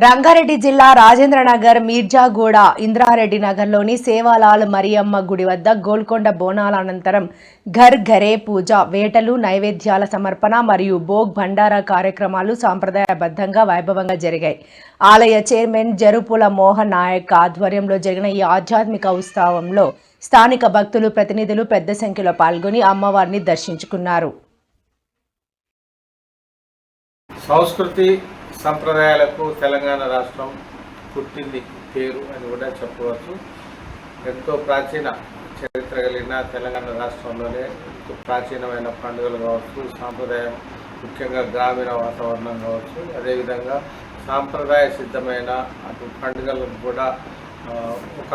రంగారెడ్డి జిల్లా రాజేంద్రనగర్ మీర్జాగూడ ఇంద్రారెడ్డి నగర్లోని సేవాలాల్ మరియమ్మ గుడి వద్ద గోల్కొండ బోనాల అనంతరం ఘర్ ఘరే పూజ, వేటలు, నైవేద్యాల సమర్పణ మరియు భోగ్ భండారా కార్యక్రమాలు సాంప్రదాయబద్ధంగా వైభవంగా జరిగాయి. ఆలయ చైర్మన్ జరుపుల మోహన్ నాయక్ ఆధ్వర్యంలో జరిగిన ఈ ఆధ్యాత్మిక ఉత్సవంలో స్థానిక భక్తులు, ప్రతినిధులు పెద్ద సంఖ్యలో పాల్గొని అమ్మవారిని దర్శించుకున్నారు. సంస్కృతి సంప్రదాయాలకు తెలంగాణ రాష్ట్రం పుట్టింది పేరు అని కూడా చెప్పవచ్చు. ఎంతో ప్రాచీన చరిత్ర కలిగిన తెలంగాణ రాష్ట్రంలోనే ప్రాచీనమైన పండుగలు కావచ్చు, సాంప్రదాయం ముఖ్యంగా గ్రామీణ వాతావరణం కావచ్చు, అదేవిధంగా సాంప్రదాయ సిద్ధమైన అటు పండుగలకు కూడా ఒక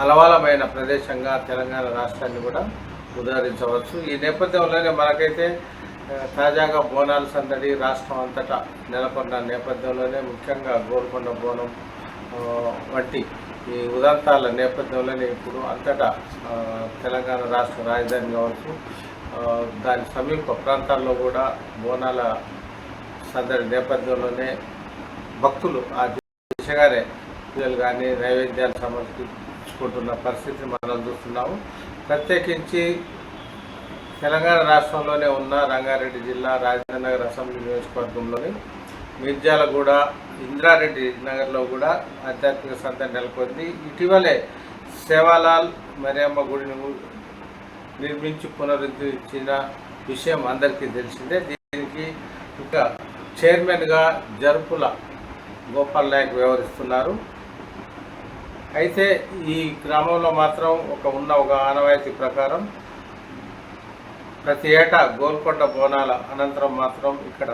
అలవాలమైన ప్రదేశంగా తెలంగాణ రాష్ట్రాన్ని కూడా ఉదాహరించవచ్చు. ఈ నేపథ్యంలోనే మనకైతే తాజాగా బోనాల సందడి రాష్ట్రం అంతటా నెలకొన్న నేపథ్యంలోనే ముఖ్యంగా గోల్కొండ బోనం వంటి ఈ ఉదంతాల నేపథ్యంలోనే ఇప్పుడు అంతటా తెలంగాణ రాష్ట్ర రాజధాని కావచ్చు, దాని సమీప ప్రాంతాల్లో కూడా బోనాల సందడి నేపథ్యంలోనే భక్తులు ఆ దిశగానే పూజలు కానీ నైవేద్యాలు సమర్పించుకుంటున్న పరిస్థితిని మనం చూస్తున్నాము. ప్రత్యేకించి తెలంగాణ రాష్ట్రంలోనే ఉన్న రంగారెడ్డి జిల్లా రాజేంద్రనగర్ అసెంబ్లీ నియోజకవర్గంలోని మీర్జాలగూడ ఇంద్రారెడ్డి నగర్లో కూడా ఆధ్యాత్మిక సందడి నెలకొంది. ఇటీవలే సేవాలాల్ మరియమ్మ గుడిని నిర్మించి పునరుద్ధరించిన విషయం అందరికీ తెలిసిందే. దీనికి ఇంకా చైర్మన్గా జరుపుల గోపాల్ నాయక్ వ్యవహరిస్తున్నారు. అయితే ఈ గ్రామంలో మాత్రం ఒక ఆనవాయితీ ప్రకారం ప్రతి ఏటా గోల్కొండ బోనాల అనంతరం మాత్రం ఇక్కడ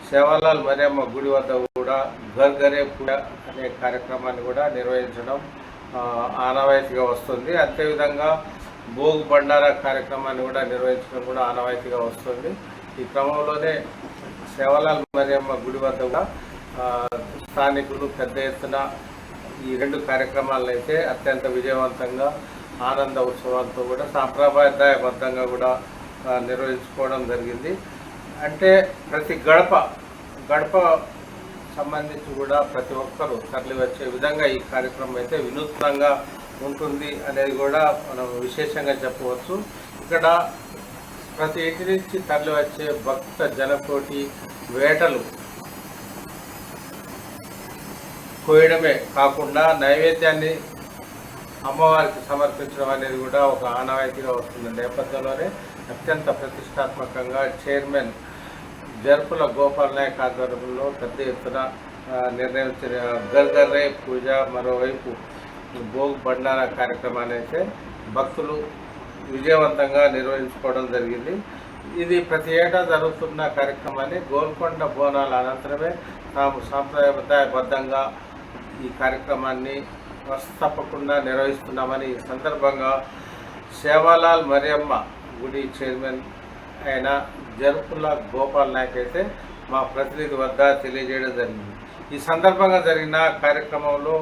సేవాలాల్ మరియమ్మ గుడి వద్ద కూడా ఘర్ ఘరే పూజ అనే కార్యక్రమాన్ని కూడా నిర్వహించడం ఆనవాయితీగా వస్తుంది. అదేవిధంగా భోగ్ భండారా కార్యక్రమాన్ని కూడా నిర్వహించడం కూడా ఆనవాయితీగా వస్తుంది. ఈ క్రమంలోనే సేవాలాల్ మరియమ్మ గుడి వద్ద కూడా స్థానికులు పెద్ద ఎత్తున ఈ రెండు కార్యక్రమాలను అయితే అత్యంత విజయవంతంగా ఆనంద ఉత్సవాలతో కూడా సాంప్రదాయబద్ధంగా కూడా నిర్వహించుకోవడం జరిగింది. అంటే ప్రతి గడప సంబంధించి కూడా ప్రతి ఒక్కరూ తరలి వచ్చే విధంగా ఈ కార్యక్రమం అయితే వినూత్నంగా ఉంటుంది అనేది కూడా మనం విశేషంగా చెప్పవచ్చు. ఇక్కడ ప్రతి ఇంటి నుంచి తరలి వచ్చే భక్త జనకోటి వేటలు కోయడమే కాకుండా నైవేద్యాన్ని అమ్మవారికి సమర్పించడం అనేది కూడా ఒక ఆనవాయితీగా వస్తున్న నేపథ్యంలోనే అత్యంత ప్రతిష్టాత్మకంగా చైర్మన్ జరుపుల గోపాల్ నాయక్ ఆధ్వర్యంలో పెద్ద ఎత్తున నిర్ణయించిన ఘర్ ఘరే పూజ, మరోవైపు భోగ్ భండారా కార్యక్రమాన్ని అయితే భక్తులు విజయవంతంగా నిర్వహించుకోవడం జరిగింది. ఇది ప్రతి ఏటా జరుగుతున్న కార్యక్రమాన్ని గోల్కొండ బోనాల అనంతరమే తాము సాంప్రదాయబద్ధంగా ఈ కార్యక్రమాన్ని తప్పకుండా నిర్వహిస్తున్నామని ఈ సందర్భంగా సేవాలాల్ మరియమ్మ గుడి చైర్మన్ అయిన జరుపుల గోపాల్ నాయక్ అయితే మా ప్రతినిధి వద్ద తెలియజేయడం జరిగింది. ఈ సందర్భంగా జరిగిన కార్యక్రమంలో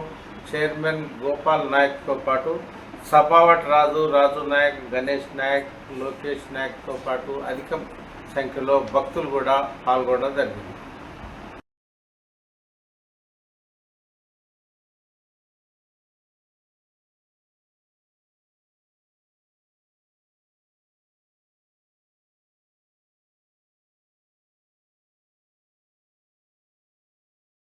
చైర్మన్ గోపాల్ నాయక్తో పాటు సపావట్ రాజు నాయక్, గణేష్ నాయక్, లోకేష్ నాయక్తో పాటు అధిక సంఖ్యలో భక్తులు కూడా పాల్గొనడం జరిగింది.